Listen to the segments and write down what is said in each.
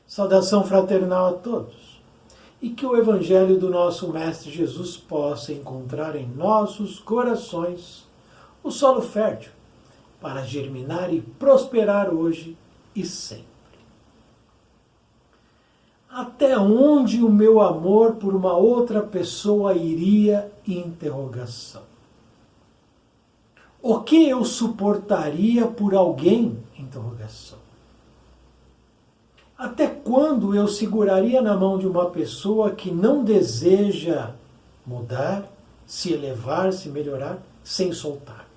Saudação fraternal a todos. E que o Evangelho do nosso Mestre Jesus possa encontrar em nossos corações o solo fértil para germinar e prosperar hoje e sempre. Até onde o meu amor por uma outra pessoa iria? Interrogação. O que eu suportaria por alguém? Interrogação. Até quando eu seguraria na mão de uma pessoa que não deseja mudar, se elevar, se melhorar, sem soltar?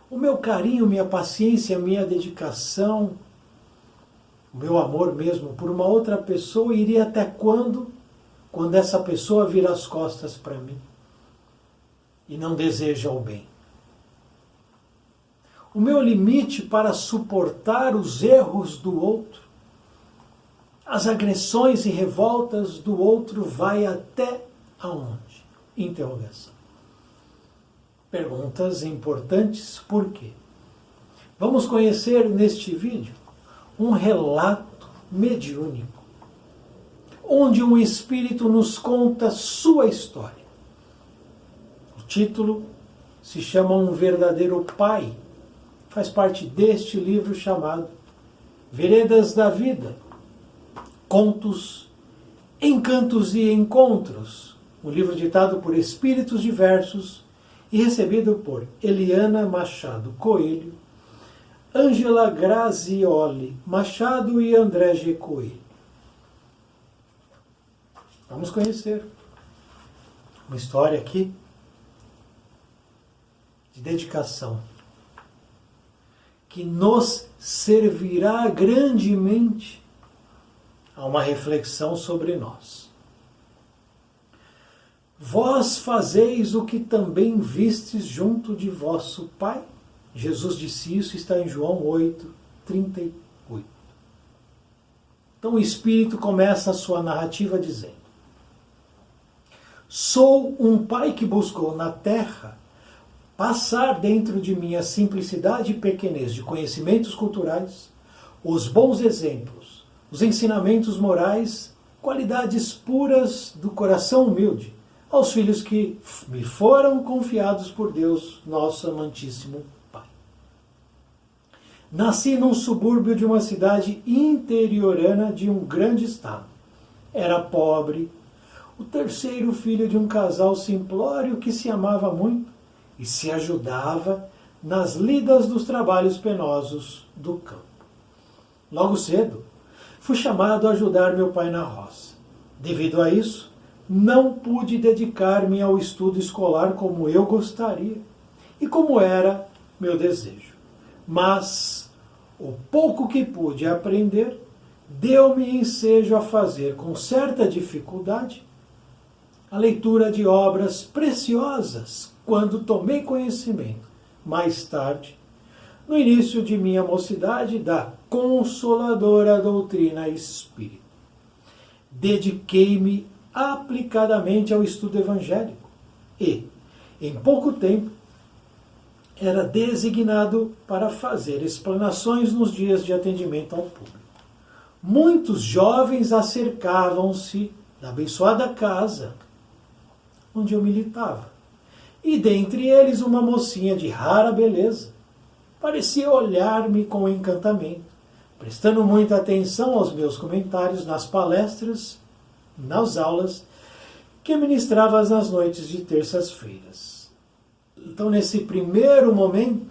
O meu carinho, minha paciência, minha dedicação, o meu amor mesmo por uma outra pessoa iria até quando? Quando essa pessoa vira as costas para mim e não deseja o bem. O meu limite para suportar os erros do outro, as agressões e revoltas do outro vai até aonde? Interrogação. Perguntas importantes, por quê? Vamos conhecer neste vídeo um relato mediúnico, onde um espírito nos conta sua história. O título se chama Um Verdadeiro Pai. Faz parte deste livro chamado Veredas da Vida, Contos, Encantos e Encontros, um livro ditado por espíritos diversos e recebido por Eliana Machado Coelho, Ângela Grazioli Machado e André G. Coelho. Vamos conhecer uma história aqui de dedicação, que nos servirá grandemente a uma reflexão sobre nós. Vós fazeis o que também vistes junto de vosso Pai? Jesus disse isso, está em João 8:38. Então o Espírito começa a sua narrativa dizendo: sou um pai que buscou na terra passar dentro de mim a simplicidade e pequenez de conhecimentos culturais, os bons exemplos, os ensinamentos morais, qualidades puras do coração humilde, aos filhos que me foram confiados por Deus, nosso amantíssimo Pai. Nasci num subúrbio de uma cidade interiorana de um grande estado. Era pobre, o terceiro filho de um casal simplório que se amava muito e se ajudava nas lidas dos trabalhos penosos do campo. Logo cedo, fui chamado a ajudar meu pai na roça. Devido a isso, não pude dedicar-me ao estudo escolar como eu gostaria e como era meu desejo. Mas o pouco que pude aprender deu-me ensejo a fazer com certa dificuldade a leitura de obras preciosas quando tomei conhecimento, mais tarde, no início de minha mocidade, da consoladora doutrina espírita. Dediquei-me aplicadamente ao estudo evangélico e, em pouco tempo, era designado para fazer explanações nos dias de atendimento ao público. Muitos jovens acercavam-se da abençoada casa onde eu militava, e dentre eles uma mocinha de rara beleza. Parecia olhar-me com encantamento, prestando muita atenção aos meus comentários nas palestras, nas aulas que ministrava nas noites de terças-feiras. Então, nesse primeiro momento,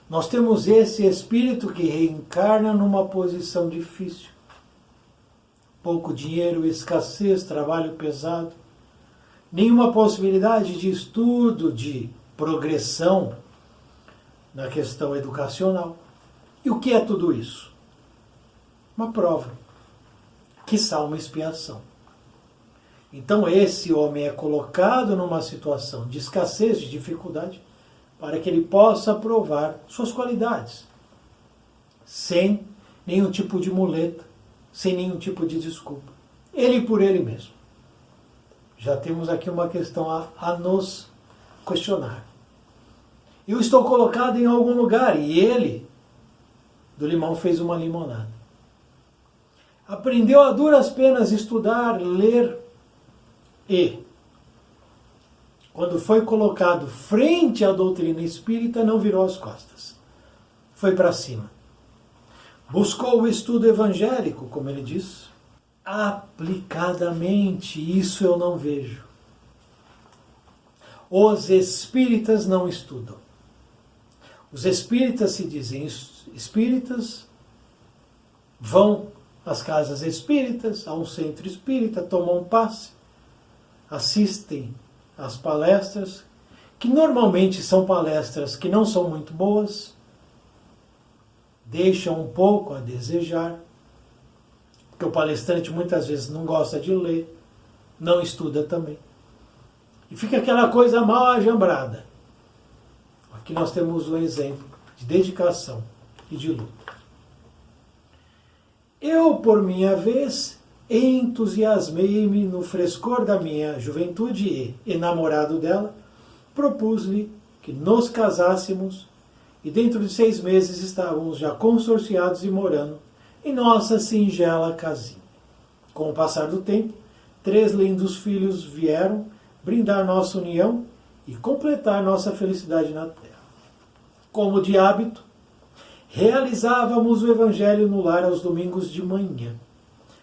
nós temos esse espírito que reencarna numa posição difícil. Pouco dinheiro, escassez, trabalho pesado, nenhuma possibilidade de estudo, de progressão na questão educacional. E o que é tudo isso? Uma prova, quiçá uma expiação. Então esse homem é colocado numa situação de escassez, de dificuldade, para que ele possa provar suas qualidades, sem nenhum tipo de muleta, sem nenhum tipo de desculpa. Ele por ele mesmo. Já temos aqui uma questão a nos questionar. Eu estou colocado em algum lugar e ele, do limão, fez uma limonada. aprendeu a duras penas estudar, ler e, quando foi colocado frente à doutrina espírita, não virou as costas. Foi para cima. Buscou o estudo evangélico, como ele diz, aplicadamente. Isso eu não vejo. Os espíritas não estudam. Os espíritas se dizem espíritas, vão às casas espíritas, a um centro espírita, tomam passe, assistem às palestras, que normalmente são palestras que não são muito boas, deixam um pouco a desejar, porque o palestrante muitas vezes não gosta de ler, não estuda também. E fica aquela coisa mal ajambrada. Aqui nós temos um exemplo de dedicação e de luta. Eu, por minha vez, entusiasmei-me no frescor da minha juventude e, enamorado dela, propus-lhe que nos casássemos e dentro de 6 meses estávamos já consorciados e morando em nossa singela casinha. Com o passar do tempo, 3 lindos filhos vieram brindar nossa união e completar nossa felicidade na terra. Como de hábito, realizávamos o Evangelho no lar aos domingos de manhã.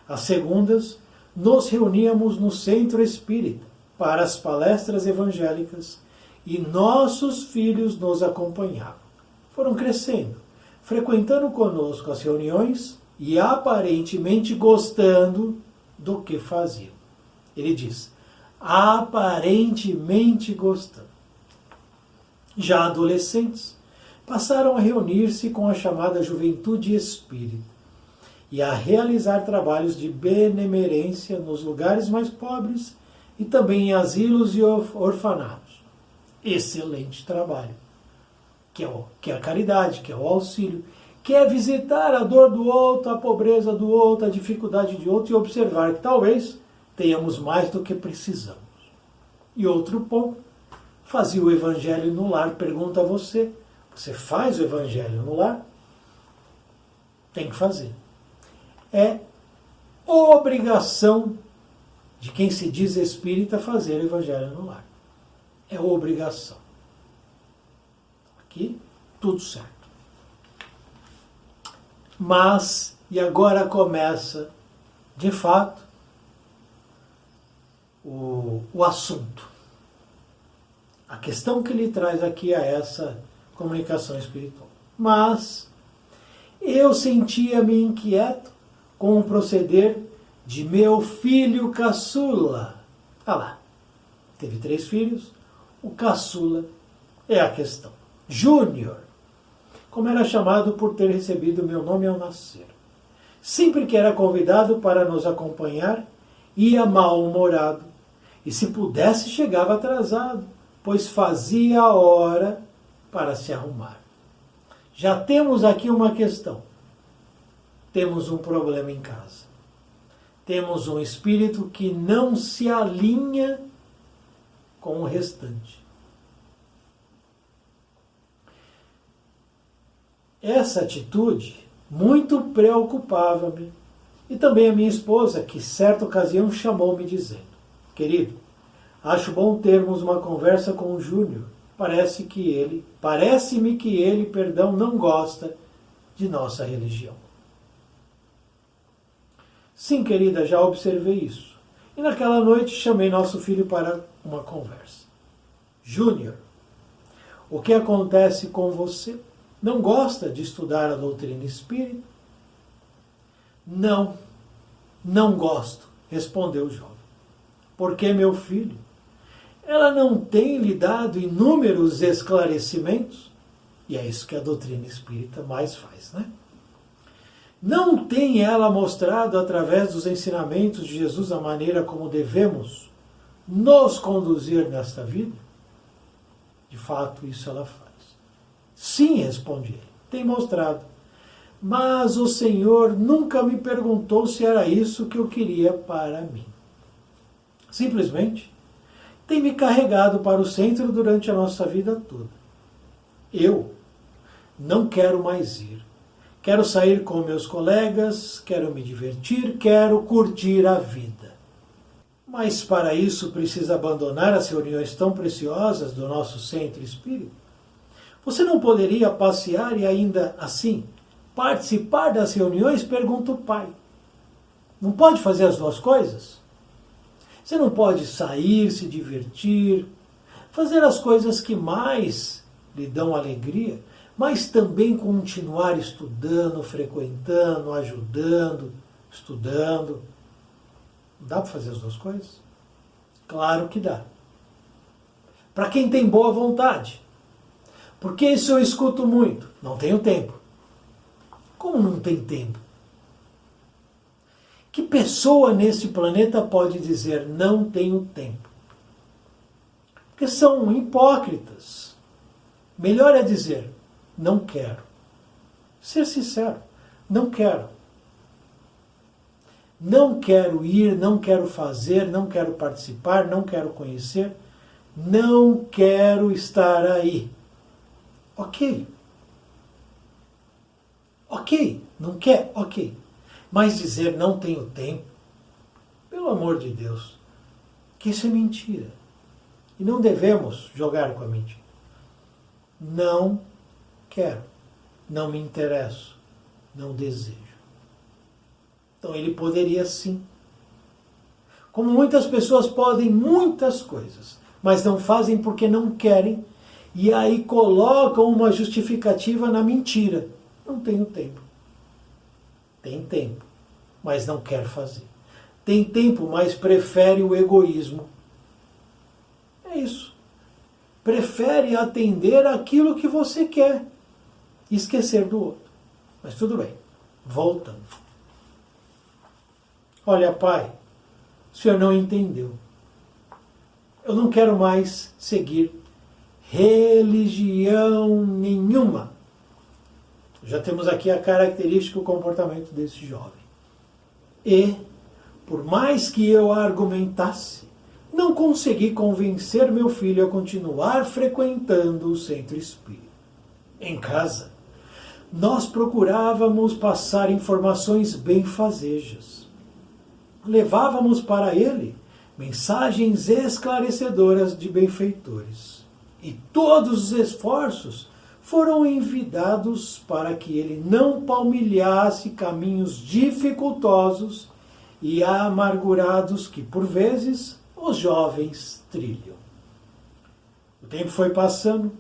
Às segundas, nos reuníamos no centro espírita para as palestras evangélicas e nossos filhos nos acompanhavam. Foram crescendo, frequentando conosco as reuniões e aparentemente gostando do que faziam. Ele diz, aparentemente gostando. Já adolescentes, passaram a reunir-se com a chamada juventude espírita e a realizar trabalhos de benemerência nos lugares mais pobres e também em asilos e orfanatos. Excelente trabalho, que é a caridade, que é o auxílio, que é visitar a dor do outro, a pobreza do outro, a dificuldade de outro e observar que talvez tenhamos mais do que precisamos. E outro ponto, fazia o Evangelho no lar. Pergunta a você, você faz o Evangelho no lar? Tem que fazer. É obrigação de quem se diz espírita fazer o Evangelho no lar. É obrigação. Aqui, tudo certo. Mas, e agora começa, de fato, o assunto. A questão que ele traz aqui é essa comunicação espiritual. Mas eu sentia-me inquieto com o proceder de meu filho caçula. Ah lá, teve 3 filhos, o caçula é a questão. Júnior, como era chamado por ter recebido meu nome ao nascer. Sempre que era convidado para nos acompanhar, ia mal-humorado, e se pudesse chegava atrasado, pois fazia a hora para se arrumar. Já temos aqui uma questão. Temos um problema em casa. Temos um espírito que não se alinha com o restante. Essa atitude muito preocupava-me. E também a minha esposa, que certa ocasião chamou-me dizendo, querido, acho bom termos uma conversa com o Júnior. Parece-me que ele, não gosta de nossa religião. Sim, querida, já observei isso. E naquela noite chamei nosso filho para uma conversa. Júnior, o que acontece com você? Não gosta de estudar a doutrina espírita? Não, não gosto, respondeu o jovem. Por que, meu filho? Ela não tem lhe dado inúmeros esclarecimentos? E é isso que a doutrina espírita mais faz, né? Não tem ela mostrado através dos ensinamentos de Jesus a maneira como devemos nos conduzir nesta vida? De fato, isso ela faz. Sim, responde ele, tem mostrado. Mas o Senhor nunca me perguntou se era isso que eu queria para mim. Simplesmente, tem me carregado para o centro durante a nossa vida toda. Eu não quero mais ir. Quero sair com meus colegas, quero me divertir, quero curtir a vida. Mas para isso precisa abandonar as reuniões tão preciosas do nosso centro espírita. Você não poderia passear e ainda assim participar das reuniões? Pergunta o pai. Não pode fazer as duas coisas? Você não pode sair, se divertir, fazer as coisas que mais lhe dão alegria, mas também continuar estudando, frequentando, ajudando, estudando. Dá para fazer as duas coisas? Claro que dá. Para quem tem boa vontade. Porque isso eu escuto muito. Não tenho tempo. Como não tem tempo? Que pessoa nesse planeta pode dizer não tenho tempo? Porque são hipócritas. Melhor é dizer não quero. Ser sincero, não quero. Não quero ir, não quero fazer, não quero participar, não quero conhecer, não quero estar aí. Ok. Ok, não quer? Ok. Mas dizer não tenho tempo, pelo amor de Deus, que isso é mentira. E não devemos jogar com a mentira. Não quero, não me interesso, não desejo. Então ele poderia sim. Como muitas pessoas podem muitas coisas, mas não fazem porque não querem, e aí colocam uma justificativa na mentira. Não tenho tempo. Tem tempo, mas não quer fazer. Tem tempo, mas prefere o egoísmo. É isso. Prefere atender aquilo que você quer e esquecer do outro. Mas tudo bem. Voltando. Olha, pai, o senhor não entendeu. Eu não quero mais seguir religião nenhuma. Já temos aqui a característica e o comportamento desse jovem. E, por mais que eu argumentasse, não consegui convencer meu filho a continuar frequentando o centro espírita. Em casa, nós procurávamos passar informações benfazejas. Levávamos para ele mensagens esclarecedoras de benfeitores. E todos os esforços foram envidados para que ele não palmilhasse caminhos dificultosos e amargurados que, por vezes, os jovens trilham. O tempo foi passando,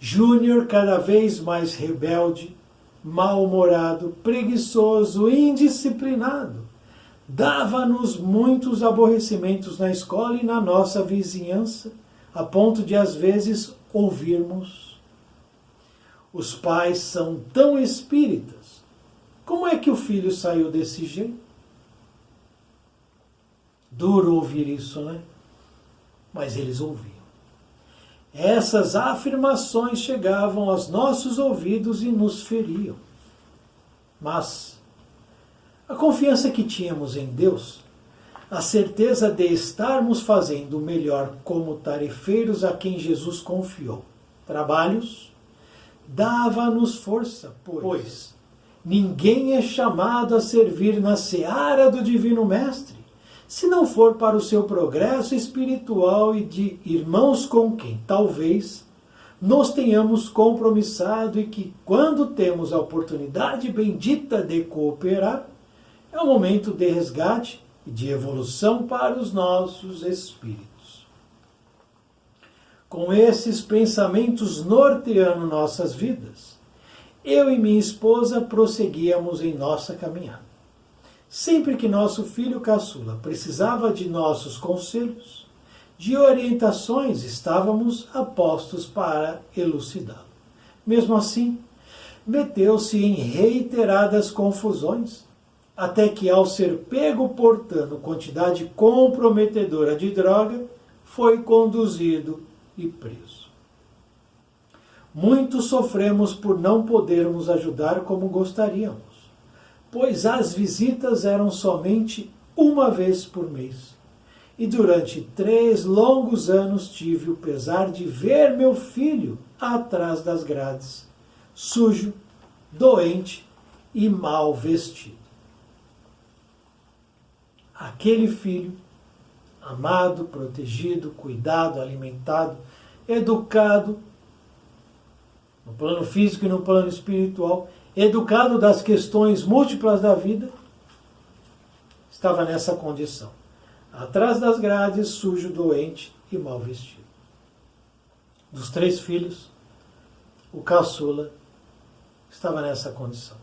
Júnior cada vez mais rebelde, mal-humorado, preguiçoso, indisciplinado, dava-nos muitos aborrecimentos na escola e na nossa vizinhança, a ponto de, às vezes, ouvirmos: os pais são tão espíritas. Como é que o filho saiu desse jeito? Duro ouvir isso, né? Mas eles ouviam. Essas afirmações chegavam aos nossos ouvidos e nos feriam. Mas a confiança que tínhamos em Deus, a certeza de estarmos fazendo o melhor como tarefeiros a quem Jesus confiou trabalhos, dava-nos força, pois ninguém é chamado a servir na seara do Divino Mestre, se não for para o seu progresso espiritual e de irmãos com quem, talvez, nos tenhamos compromissado e que, quando temos a oportunidade bendita de cooperar, é um momento de resgate e de evolução para os nossos espíritos. Com esses pensamentos norteando nossas vidas, eu e minha esposa prosseguíamos em nossa caminhada. Sempre que nosso filho caçula precisava de nossos conselhos, de orientações, estávamos a postos para elucidá-lo. Mesmo assim, meteu-se em reiteradas confusões, até que, ao ser pego portando quantidade comprometedora de droga, foi conduzido e preso. Muito sofremos por não podermos ajudar como gostaríamos, pois as visitas eram somente uma vez por mês. E durante 3 longos anos tive o pesar de ver meu filho atrás das grades, sujo, doente e mal vestido. Aquele filho, amado, protegido, cuidado, alimentado, educado, no plano físico e no plano espiritual, educado das questões múltiplas da vida, estava nessa condição. Atrás das grades, sujo, doente e mal vestido. Dos 3 filhos, o caçula estava nessa condição.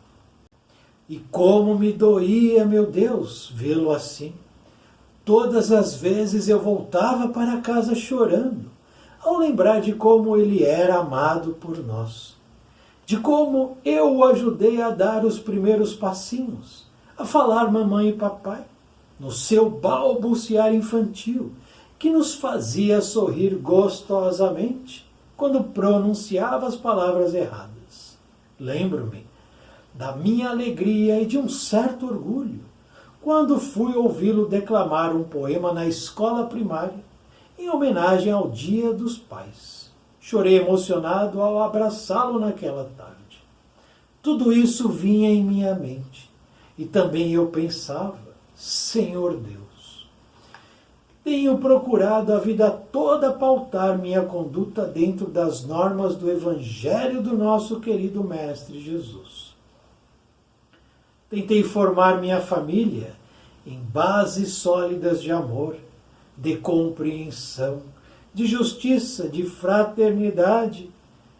E como me doía, meu Deus, vê-lo assim. Todas as vezes eu voltava para casa chorando, ao lembrar de como ele era amado por nós, de como eu o ajudei a dar os primeiros passinhos, a falar mamãe e papai, no seu balbuciar infantil, que nos fazia sorrir gostosamente quando pronunciava as palavras erradas. Lembro-me da minha alegria e de um certo orgulho quando fui ouvi-lo declamar um poema na escola primária em homenagem ao Dia dos Pais. Chorei emocionado ao abraçá-lo naquela tarde. Tudo isso vinha em minha mente e também eu pensava: Senhor Deus, tenho procurado a vida toda pautar minha conduta dentro das normas do Evangelho do nosso querido Mestre Jesus. Tentei formar minha família em bases sólidas de amor, de compreensão, de justiça, de fraternidade,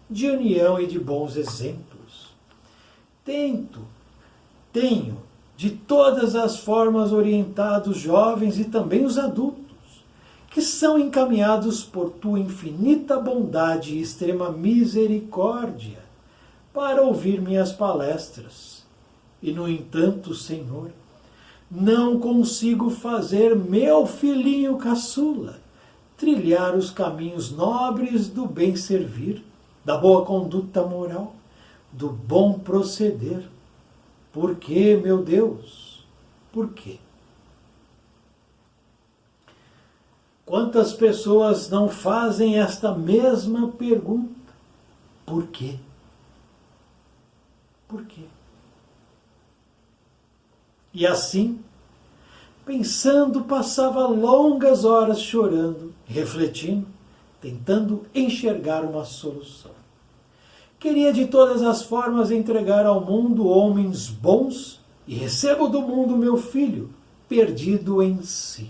de união e de bons exemplos. Tenho, de todas as formas, orientado os jovens e também os adultos, que são encaminhados por tua infinita bondade e extrema misericórdia para ouvir minhas palestras. E, no entanto, Senhor, não consigo fazer meu filhinho caçula trilhar os caminhos nobres do bem servir, da boa conduta moral, do bom proceder. Por quê, meu Deus? Por quê? Quantas pessoas não fazem esta mesma pergunta? Por quê? Por quê? E assim, pensando, passava longas horas chorando, refletindo, tentando enxergar uma solução. Queria de todas as formas entregar ao mundo homens bons e recebo do mundo meu filho, perdido em si.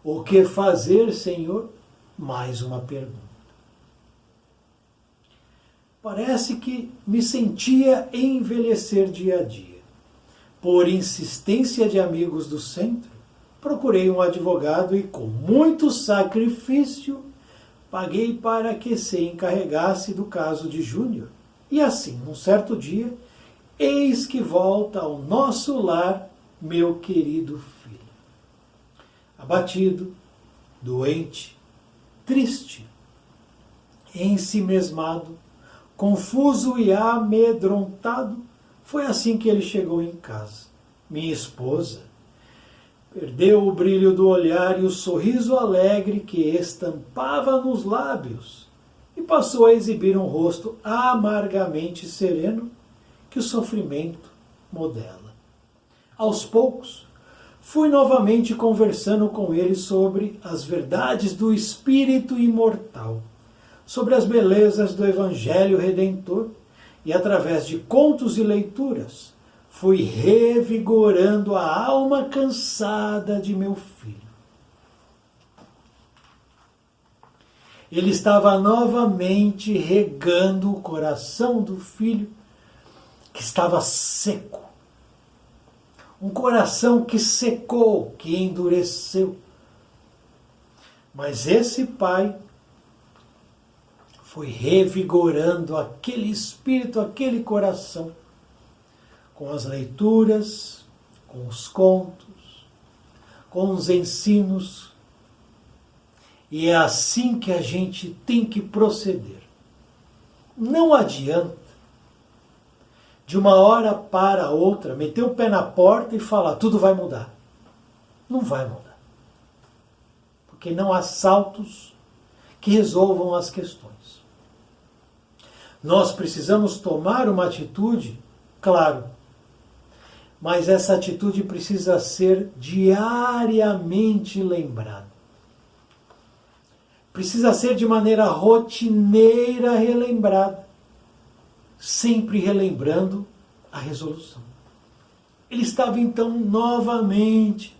O que fazer, Senhor? Mais uma pergunta. Parece que me sentia envelhecer dia a dia. Por insistência de amigos do centro, procurei um advogado e, com muito sacrifício, paguei para que se encarregasse do caso de Júnior. E assim, num certo dia, eis que volta ao nosso lar meu querido filho. Abatido, doente, triste, ensimesmado, confuso e amedrontado, foi assim que ele chegou em casa. Minha esposa perdeu o brilho do olhar e o sorriso alegre que estampava nos lábios e passou a exibir um rosto amargamente sereno que o sofrimento modela. Aos poucos, fui novamente conversando com ele sobre as verdades do espírito imortal, sobre as belezas do Evangelho Redentor, e através de contos e leituras, fui revigorando a alma cansada de meu filho. Ele estava novamente regando o coração do filho, que estava seco. Um coração que secou, que endureceu. Mas esse pai foi revigorando aquele espírito, aquele coração, com as leituras, com os contos, com os ensinos. E é assim que a gente tem que proceder. Não adianta, de uma hora para outra, meter o pé na porta e falar, tudo vai mudar. Não vai mudar. Porque não há saltos que resolvam as questões. Nós precisamos tomar uma atitude claro. Mas essa atitude precisa ser diariamente lembrada. Precisa ser de maneira rotineira relembrada. Sempre relembrando a resolução. Ele estava então novamente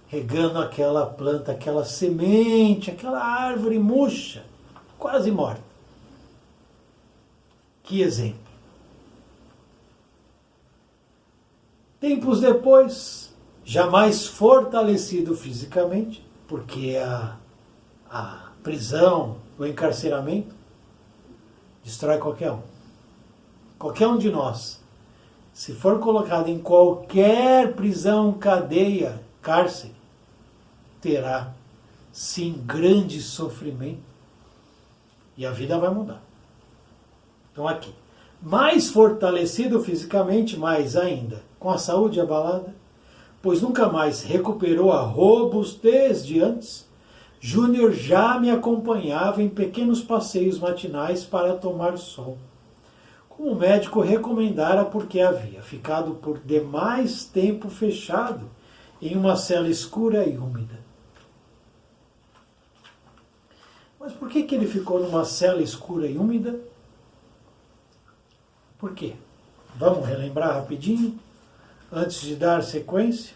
regando aquela planta, aquela semente, aquela árvore murcha, quase morta. Que exemplo. Tempos depois, já mais fortalecido fisicamente, porque a prisão, o encarceramento, destrói qualquer um. Qualquer um de nós, se for colocado em qualquer prisão, cadeia, cárcere, terá, sim, grande sofrimento e a vida vai mudar. Então aqui, mais fortalecido fisicamente, mais ainda, com a saúde abalada, pois nunca mais recuperou a robustez de antes, Júnior já me acompanhava em pequenos passeios matinais para tomar sol, como o médico recomendara porque havia ficado por demais tempo fechado em uma cela escura e úmida. Mas por que ele ficou numa cela escura e úmida? Por quê? Vamos relembrar rapidinho, antes de dar sequência?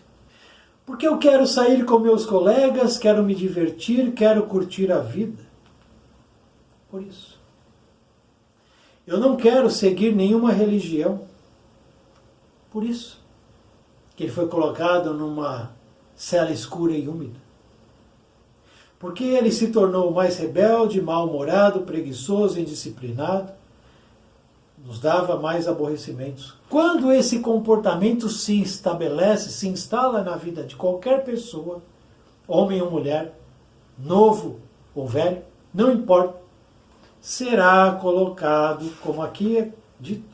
Porque eu quero sair com meus colegas, quero me divertir, quero curtir a vida. Por isso. Eu não quero seguir nenhuma religião. Por isso que ele foi colocado numa cela escura e úmida. Porque ele se tornou mais rebelde, mal-humorado, preguiçoso, indisciplinado, nos dava mais aborrecimentos. Quando esse comportamento se estabelece, se instala na vida de qualquer pessoa, homem ou mulher, novo ou velho, não importa, será colocado, como aqui é dito,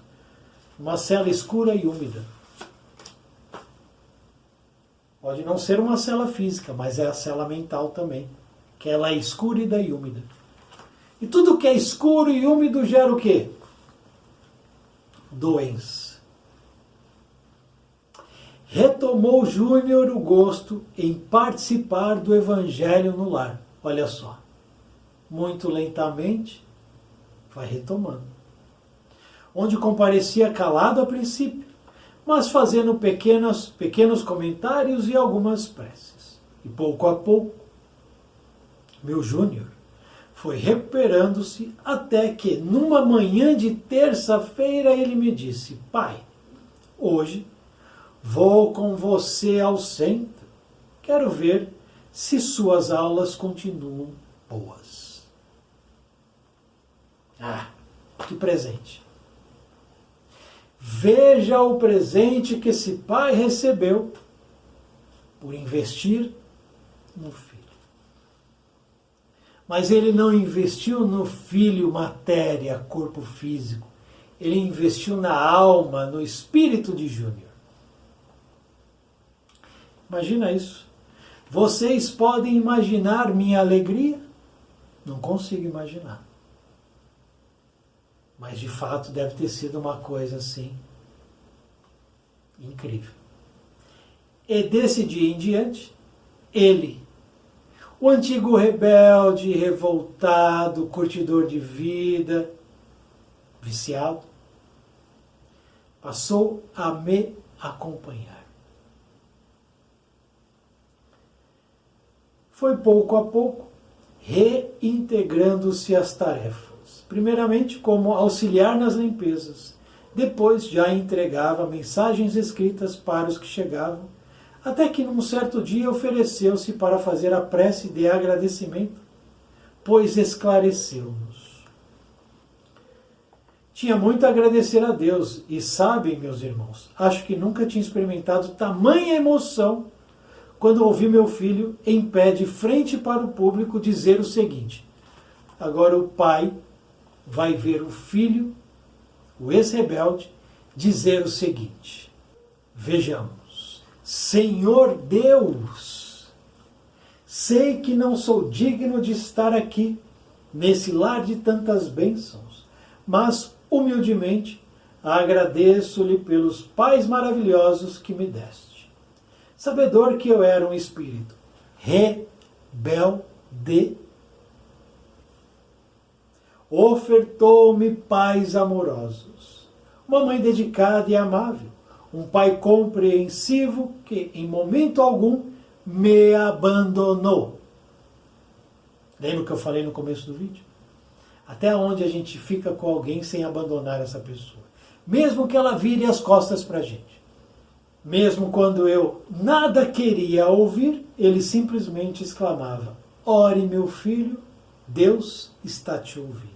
uma cela escura e úmida. Pode não ser uma cela física, mas é a cela mental também, que ela é escura e úmida. E tudo que é escuro e úmido gera o quê? Doença. Retomou Júnior o gosto em participar do Evangelho no lar. Olha só, muito lentamente vai retomando. Onde comparecia calado a princípio, mas fazendo pequenos comentários e algumas preces. E pouco a pouco, meu Júnior foi recuperando-se até que, numa manhã de terça-feira, ele me disse: pai, hoje vou com você ao centro. Quero ver se suas aulas continuam boas. Ah, que presente! Veja o presente que esse pai recebeu por investir no filho. Mas ele não investiu no filho matéria, corpo físico. Ele investiu na alma, no espírito de Júnior. Imagina isso. Vocês podem imaginar minha alegria? Não consigo imaginar. Mas de fato deve ter sido uma coisa assim incrível. E desse dia em diante, ele, o antigo rebelde, revoltado, curtidor de vida, viciado, passou a me acompanhar. Foi pouco a pouco reintegrando-se às tarefas. Primeiramente como auxiliar nas limpezas. Depois já entregava mensagens escritas para os que chegavam, até que num certo dia ofereceu-se para fazer a prece de agradecimento, pois esclareceu-nos. Tinha muito a agradecer a Deus, e sabem, meus irmãos, acho que nunca tinha experimentado tamanha emoção quando ouvi meu filho em pé de frente para o público dizer o seguinte: agora o pai vai ver o filho, o ex-rebelde, dizer o seguinte: vejamos, Senhor Deus, sei que não sou digno de estar aqui, nesse lar de tantas bênçãos, mas, humildemente, agradeço-lhe pelos pais maravilhosos que me deste. Sabedor que eu era um espírito rebelde, ofertou-me pais amorosos, uma mãe dedicada e amável, um pai compreensivo que, em momento algum, me abandonou. Lembra o que eu falei no começo do vídeo? Até onde a gente fica com alguém sem abandonar essa pessoa? Mesmo que ela vire as costas para a gente. Mesmo quando eu nada queria ouvir, ele simplesmente exclamava: ore, meu filho, Deus está te ouvindo.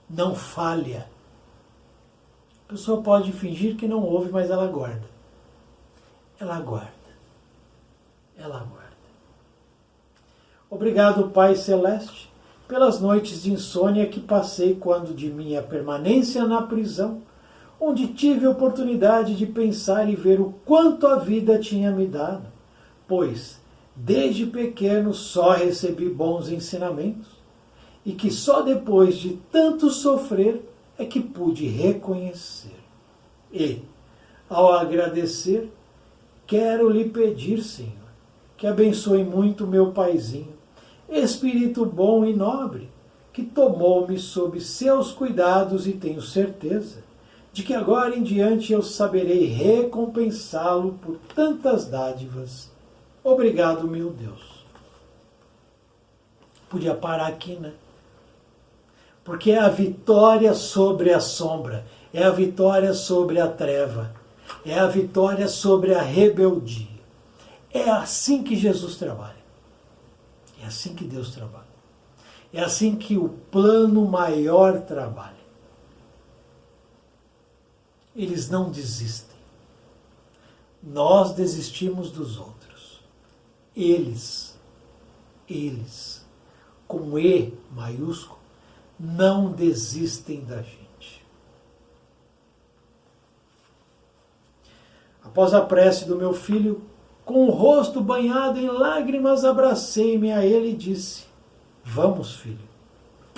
Não falha. A pessoa pode fingir que não ouve, mas ela guarda. Ela guarda. Ela guarda. Obrigado, Pai Celeste, pelas noites de insônia que passei quando de minha permanência na prisão, onde tive oportunidade de pensar e ver o quanto a vida tinha me dado, pois desde pequeno só recebi bons ensinamentos, e que só depois de tanto sofrer é que pude reconhecer. E, ao agradecer, quero lhe pedir, Senhor, que abençoe muito meu paizinho, espírito bom e nobre, que tomou-me sob seus cuidados, e tenho certeza de que agora em diante eu saberei recompensá-lo por tantas dádivas. Obrigado, meu Deus. Podia parar aqui, né? Porque é a vitória sobre a sombra, é a vitória sobre a treva, é a vitória sobre a rebeldia. É assim que Jesus trabalha. É assim que Deus trabalha. É assim que o plano maior trabalha. Eles não desistem. Nós desistimos dos outros. Eles, com E maiúsculo, não desistem da gente. Após a prece do meu filho, com o rosto banhado em lágrimas, abracei-me a ele e disse: vamos, filho,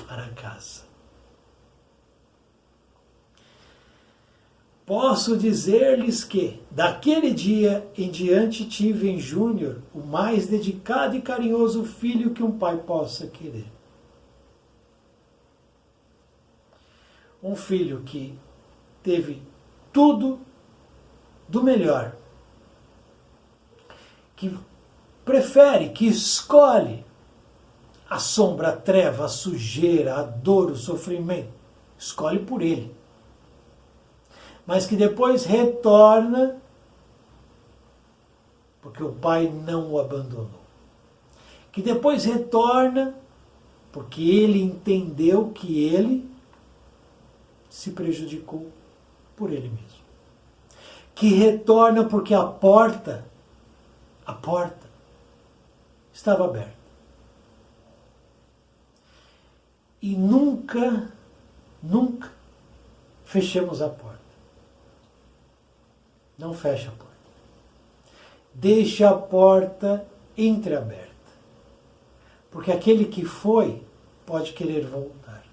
para casa. Posso dizer-lhes que, daquele dia em diante, tive em Júnior o mais dedicado e carinhoso filho que um pai possa querer. Um filho que teve tudo do melhor, que prefere, que escolhe a sombra, a treva, a sujeira, a dor, o sofrimento. Escolhe por ele. Mas que depois retorna, porque o pai não o abandonou. Que depois retorna, porque ele entendeu que ele se prejudicou por ele mesmo. Que retorna porque a porta estava aberta. E nunca fechemos a porta. Não feche a porta. Deixe a porta entreaberta. Porque aquele que foi pode querer voltar.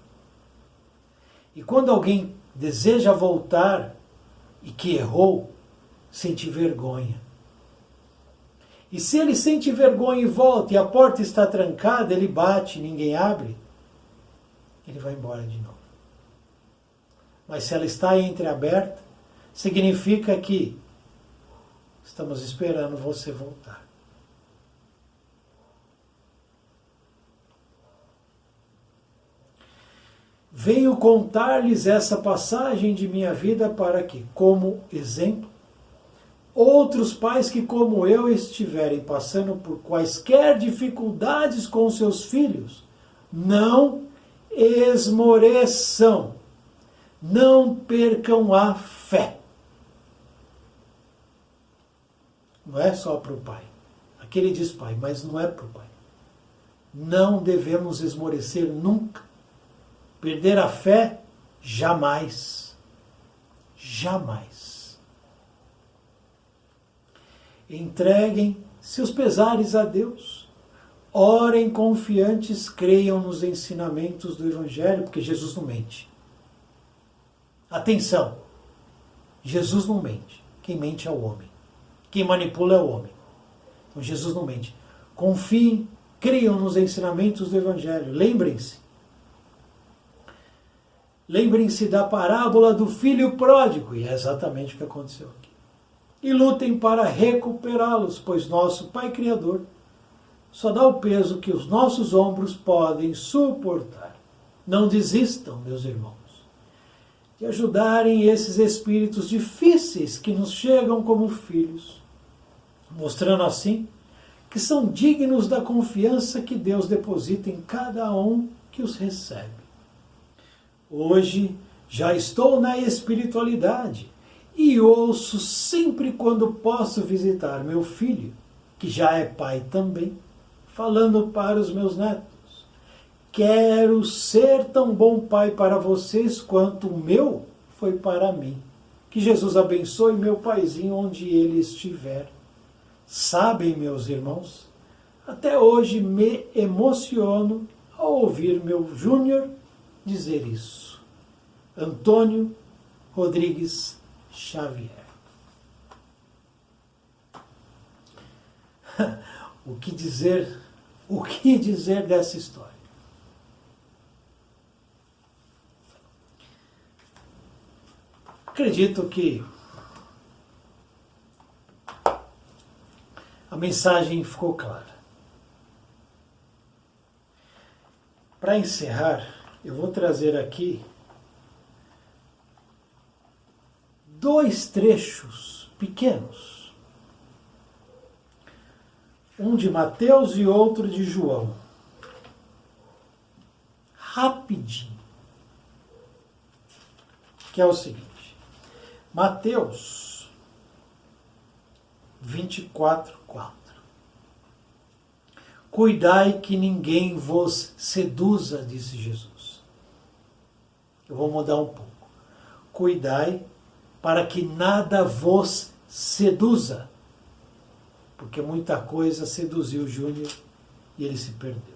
E quando alguém deseja voltar e que errou, sente vergonha. E se ele sente vergonha e volta e a porta está trancada, ele bate, ninguém abre, ele vai embora de novo. Mas se ela está entreaberta, significa que estamos esperando você voltar. Venho contar-lhes essa passagem de minha vida para que, como exemplo, outros pais que, como eu, estiverem passando por quaisquer dificuldades com seus filhos, não esmoreçam, não percam a fé. Não é só para o pai. Aqui ele diz pai, mas não é para o pai. Não devemos esmorecer nunca. Perder a fé, jamais. Jamais. Entreguem seus pesares a Deus. Orem confiantes, creiam nos ensinamentos do Evangelho, porque Jesus não mente. Atenção! Jesus não mente. Quem mente é o homem. Quem manipula é o homem. Então Jesus não mente. Confiem, creiam nos ensinamentos do Evangelho. Lembrem-se. Lembrem-se da parábola do filho pródigo. E é exatamente o que aconteceu aqui. E lutem para recuperá-los, pois nosso Pai Criador só dá o peso que os nossos ombros podem suportar. Não desistam, meus irmãos, de ajudarem esses espíritos difíceis que nos chegam como filhos, mostrando assim que são dignos da confiança que Deus deposita em cada um que os recebe. Hoje já estou na espiritualidade e ouço sempre quando posso visitar meu filho, que já é pai também, falando para os meus netos: quero ser tão bom pai para vocês quanto o meu foi para mim. Que Jesus abençoe meu paizinho onde ele estiver. Sabem, meus irmãos, até hoje me emociono ao ouvir meu Júnior dizer isso. Antônio Rodrigues Xavier. O que dizer dessa história? Acredito que a mensagem ficou clara. Para encerrar, eu vou trazer aqui 2 trechos pequenos. Um de Mateus e outro de João. Rapidinho. Que é o seguinte. Mateus 24:4. Cuidai que ninguém vos seduza, disse Jesus. Eu vou mudar um pouco. Cuidai para que nada vos seduza. Porque muita coisa seduziu o Júnior e ele se perdeu.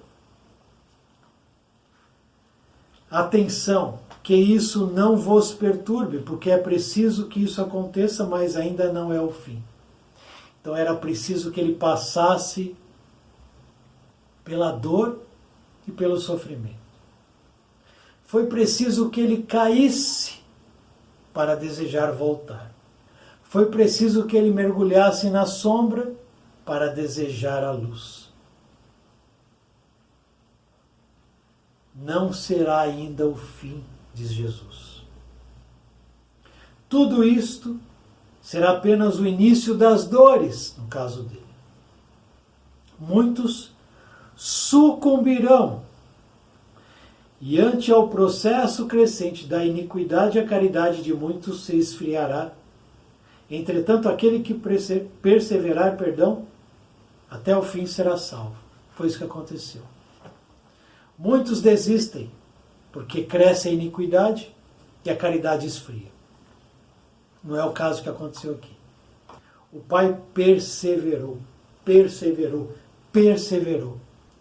Atenção, que isso não vos perturbe, porque é preciso que isso aconteça, mas ainda não é o fim. Então era preciso que ele passasse pela dor e pelo sofrimento. Foi preciso que ele caísse para desejar voltar. Foi preciso que ele mergulhasse na sombra para desejar a luz. Não será ainda o fim, diz Jesus. Tudo isto será apenas o início das dores, no caso dele. Muitos sucumbirão e ante ao processo crescente da iniquidade, a caridade de muitos se esfriará. Entretanto, aquele que perseverar, até o fim será salvo. Foi isso que aconteceu. Muitos desistem, porque cresce a iniquidade e a caridade esfria. Não é o caso que aconteceu aqui. O pai perseverou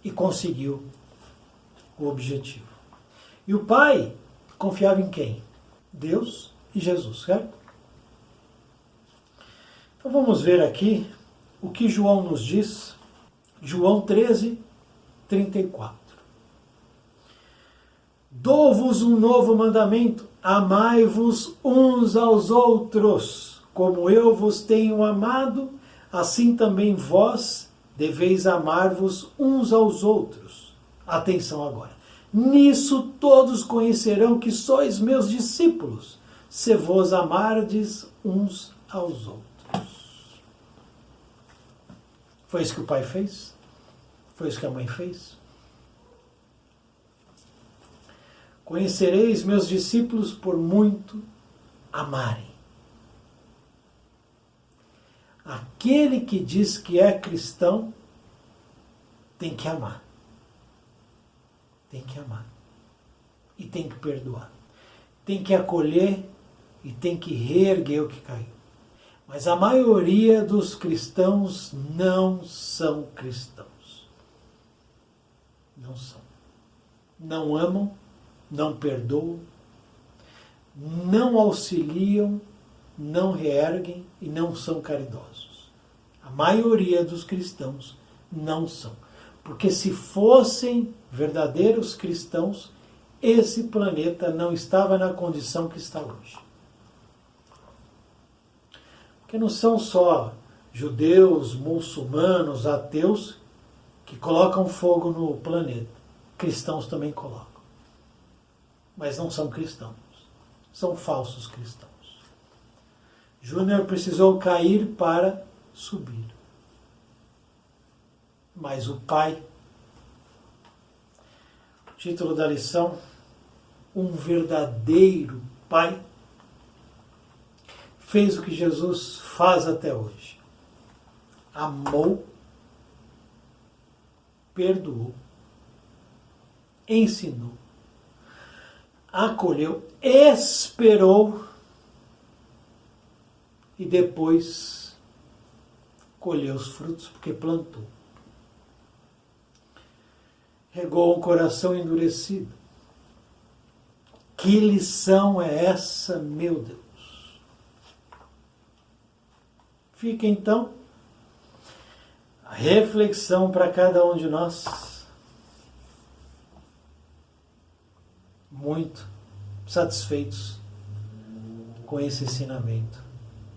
e conseguiu o objetivo. E o pai confiava em quem? Deus e Jesus, certo? Então vamos ver aqui o que João nos diz. João 13:34. Dou-vos um novo mandamento: amai-vos uns aos outros. Como eu vos tenho amado, assim também vós deveis amar-vos uns aos outros. Atenção agora. Nisso todos conhecerão que sois meus discípulos, se vos amardes uns aos outros. Foi isso que o pai fez? Foi isso que a mãe fez? Conhecereis meus discípulos por muito amarem. Aquele que diz que é cristão tem que amar. Tem que amar. E tem que perdoar. Tem que acolher e tem que reerguer o que caiu. Mas a maioria dos cristãos não são cristãos. Não são. Não amam, não perdoam, não auxiliam não reerguem e não são caridosos. A maioria dos cristãos não são. Porque se fossem verdadeiros cristãos, esse planeta não estava na condição que está hoje. Porque não são só judeus, muçulmanos, ateus que colocam fogo no planeta. Cristãos também colocam. Mas não são cristãos. São falsos cristãos. Júnior precisou cair para subir. Mas o Pai, o título da lição, um verdadeiro Pai, fez o que Jesus faz até hoje. Amou, perdoou, ensinou, acolheu, esperou e depois colheu os frutos porque plantou. Regou um coração endurecido. Que lição é essa, meu Deus? Fica então a reflexão para cada um de nós. Muito satisfeitos com esse ensinamento.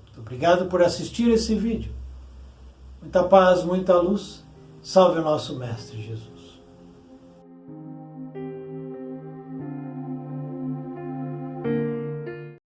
Muito obrigado por assistir esse vídeo. Muita paz, muita luz. Salve o nosso Mestre Jesus.